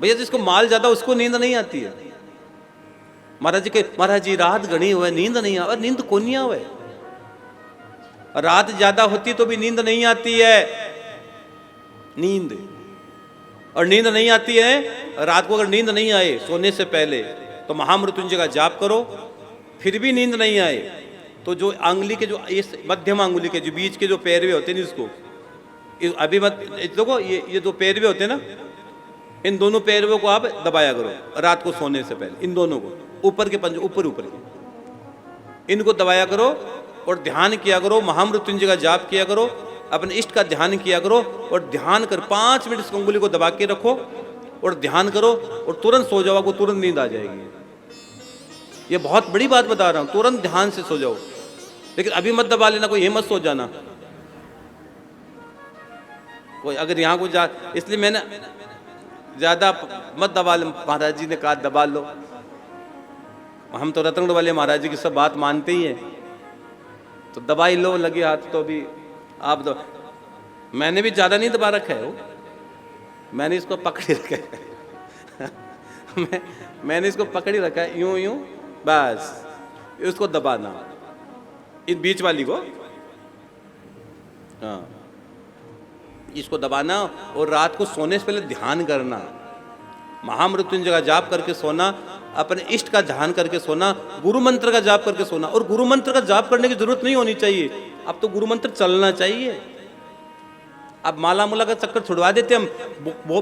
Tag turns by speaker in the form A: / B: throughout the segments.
A: भैया जिसको माल ज्यादा उसको नींद नहीं आती है। महाराज जी रात घनी हुए नींद नहीं आ, नींद को नहीं आवे। रात ज्यादा होती तो भी नींद नहीं आती है। नींद और नींद नहीं आती है। रात को अगर नींद नहीं आए सोने से पहले तो महामृत्युंजय का जाप करो, फिर भी नींद नहीं आए तो जो अंगुली के, जो इस मध्यम अंगुली के जो बीच के जो पैरवे होते हैं इसको अभी मत देखो, ये जो पैरवे होते हैं ना, इन दोनों पैरवों को आप दबाया करो रात को सोने से पहले। इन दोनों को ऊपर के पंजे, ऊपर इनको दबाया करो और ध्यान किया करो, महामृत्युंजय का जाप किया करो, अपने इष्ट का ध्यान किया करो और ध्यान कर 5 मिनट इस अंगुली को दबा के रखो और ध्यान करो और तुरंत सो जाओ, आपको तुरंत नींद आ जाएगी। ये बहुत बड़ी बात बता रहा हूं, तुरंत ध्यान से सो जाओ। लेकिन अभी मत दबा लेना, कोई ये मत सो जाना कोई, अगर यहाँ को जा, इसलिए मैंने ज्यादा मत दबा ले। महाराज जी ने कहा दबा लो, हम तो रतनगढ़ वाले महाराज जी की सब बात मानते ही हैं, तो दबाई लो लगे हाथ। तो अभी आप दो, मैंने भी ज्यादा नहीं दबा रखा है वो, मैंने इसको पकड़ी रखा है मैंने इसको पकड़ी रखा है यूं यूं, बस इसको दबाना, इन बीच वाली को, हाँ इसको दबाना और रात को सोने से पहले ध्यान करना, महामृत्युंजय का जाप करके सोना, अपने इष्ट का ध्यान करके सोना, गुरु मंत्र का जाप करके सोना। और गुरु मंत्र का जाप करने की जरूरत नहीं होनी चाहिए, अब तो गुरु मंत्र चलना चाहिए। अब माला मुला का चक्कर छुड़वा देते हम।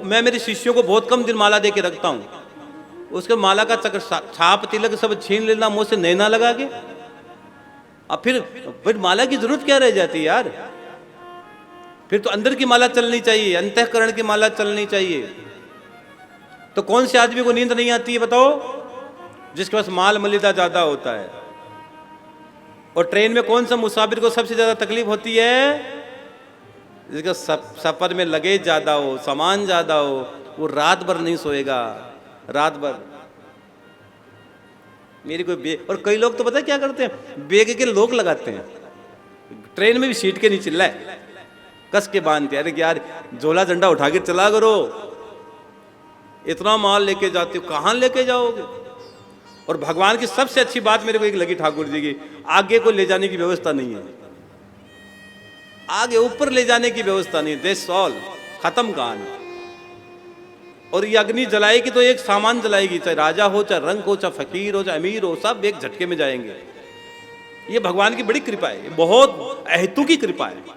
A: मैं मेरे शिष्यों को बहुत कम दिन माला दे के रखता हूँ, उसके माला का चक्कर छाप तिलक सब छीन लेना, मुंह से नैना लगा के, अब फिर माला की जरूरत क्या रह जाती है यार। फिर तो अंदर की माला चलनी चाहिए, अंतःकरण की माला चलनी चाहिए। तो कौन से आदमी को नींद नहीं आती है बताओ? जिसके पास माल मलिदा ज्यादा होता है। और ट्रेन में कौन सा मुसाफिर को सबसे ज्यादा तकलीफ होती है? जिसका सफर में लगेज ज्यादा हो, सामान ज्यादा हो, वो रात भर नहीं सोएगा, रात भर। मेरी कोई और कई लोग तो पता है क्या करते हैं, बेग के लोग लगाते हैं, ट्रेन में भी सीट के नीचे चिल्लाए कस के बांधते हैं। अरे यार झोला झंडा उठा के चला करो, इतना माल लेके जाते हो, कहाँ लेके जाओगे? और भगवान की सबसे अच्छी बात मेरे को एक लगी ठाकुर जी की, आगे को ले जाने की व्यवस्था नहीं है, आगे ऊपर ले जाने की व्यवस्था नहीं है। दैट्स ऑल, खत्म कहानी। और ये अग्नि जलाएगी तो एक सामान जलाएगी, चाहे राजा हो, चाहे रंग हो, चाहे फकीर हो, चाहे अमीर हो, सब एक झटके में जाएंगे। ये भगवान की बड़ी कृपा है, बहुत अहेतु की कृपा है।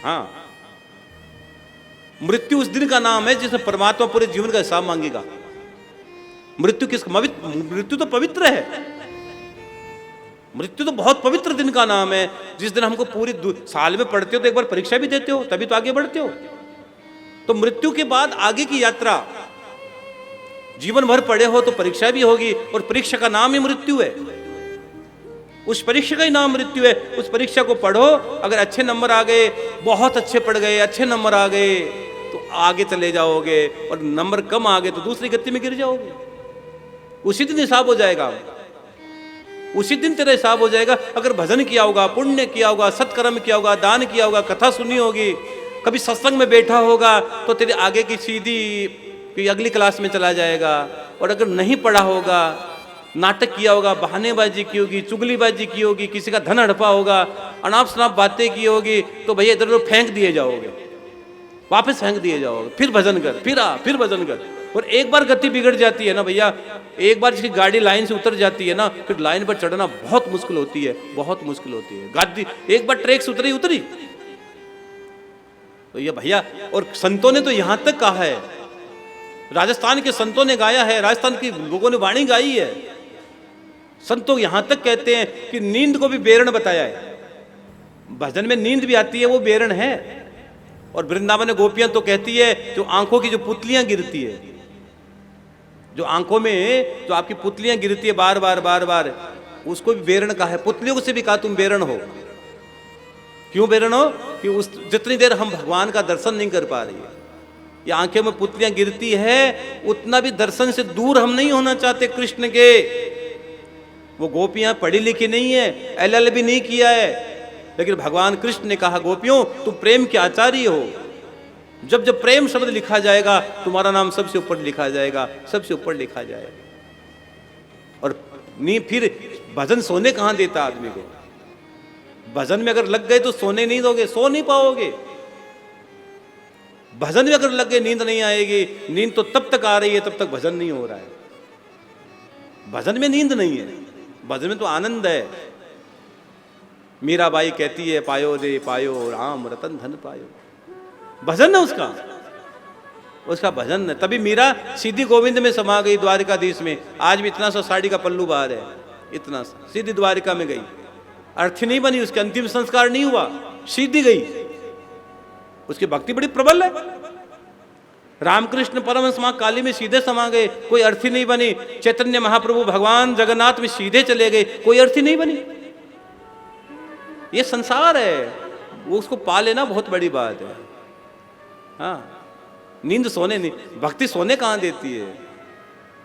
A: हाँ, मृत्यु उस दिन का नाम है जिसमें परमात्मा पूरे जीवन का हिसाब मांगेगा। मृत्यु तो पवित्र है, मृत्यु तो बहुत पवित्र दिन का नाम है, जिस दिन हमको पूरी साल में पढ़ते हो तो एक बार परीक्षा भी देते हो, तभी तो आगे बढ़ते हो। तो मृत्यु के बाद आगे की यात्रा, जीवन भर पढ़े हो तो परीक्षा भी होगी, और परीक्षा का नाम ही मृत्यु है। उस परीक्षा का ही नाम मृत्यु है। उस परीक्षा को पढ़ो, अगर अच्छे नंबर आ गए, बहुत अच्छे पढ़ गए, अच्छे नंबर आ गए तो आगे चले जाओगे, और नंबर कम आ गए तो दूसरी गति में गिर जाओगे। उसी दिन हिसाब हो जाएगा, उसी दिन तेरा हिसाब हो जाएगा। अगर भजन किया होगा, पुण्य किया होगा, सत्कर्म किया होगा, दान किया होगा, कथा सुनी होगी, कभी सत्संग में बैठा होगा, तो तेरे आगे की सीधी अगली क्लास में चला जाएगा। और अगर नहीं पढ़ा होगा, नाटक किया होगा, बहानेबाजी की होगी, चुगलीबाजी की होगी, किसी का धन हड़पा होगा, अनाप शनाप बातें की होगी, तो भैया इधर उधर फेंक दिए जाओगे, वापस फेंक दिए जाओगे। फिर भजन कर, फिर भजन कर। और एक बार गति बिगड़ जाती है ना भैया, एक बार जिसकी गाड़ी लाइन से उतर जाती है ना, फिर लाइन पर चढ़ना बहुत मुश्किल होती है, बहुत मुश्किल होती है। गाड़ी एक बार ट्रैक से उतरी तो ये भैया। और संतों ने तो यहां तक कहा है, राजस्थान के संतों ने गाया है, राजस्थान के लोगों ने वाणी गाई है। संतों यहां तक कहते हैं कि नींद को भी बेरण बताया है। भजन में नींद भी आती है, वो बेरण है। और वृंदावन में गोपियां तो कहती है, जो आंखों की जो पुतलियां गिरती है, जो आंखों में जो आपकी पुतलियां गिरती है बार बार, उसको भी बेरण कहा है। पुतलियों से भी कहा तुम बेरण हो। क्यों बेरण हो? कि उस जितनी देर हम भगवान का दर्शन नहीं कर पा रही है, ये आंखें में पुतलियां गिरती है, उतना भी दर्शन से दूर हम नहीं होना चाहते कृष्ण के। वो गोपियां पढ़ी लिखी नहीं है, LLB नहीं किया है, लेकिन भगवान कृष्ण ने कहा गोपियों तुम प्रेम के आचार्य हो, जब जब प्रेम शब्द लिखा जाएगा तुम्हारा नाम सबसे ऊपर लिखा जाएगा, सबसे ऊपर लिखा जाएगा। और नहीं फिर भजन सोने कहां देता आदमी को? भजन में अगर लग गए तो सोने नहीं दोगे, सो नहीं पाओगे। भजन में अगर लग गए नींद नहीं आएगी, नींद तो तब तक आ रही है तब तक भजन नहीं हो रहा है। भजन में नींद नहीं है, भजन में तो आनंद है। मीराबाई कहती है पायो रे पायो राम रतन धन पायो, भजन है उसका, उसका भजन है। तभी मीरा सीधी गोविंद में समा गई, द्वारिकाधीश में। आज भी इतना सा साड़ी का पल्लू बाहर है, इतना सा, सीधी द्वारिका में गई। अर्थी नहीं बनी, उसके अंतिम संस्कार नहीं हुआ, सीधी गई। उसकी भक्ति बड़ी प्रबल है। रामकृष्ण परमहंस मां काली में सीधे समा गए, कोई अर्थी नहीं बनी। चैतन्य महाप्रभु भगवान जगन्नाथ में सीधे चले गए, कोई अर्थी नहीं बनी। ये संसार है, वो उसको पा लेना बहुत बड़ी बात है। हाँ, नींद सोने नहीं, भक्ति सोने कहां देती है?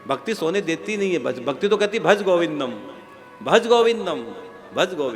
A: भक्ति सोने देती नहीं है। भक्ति तो कहती भज गोविंदम, भज गोविंदम, भज गोविंदम।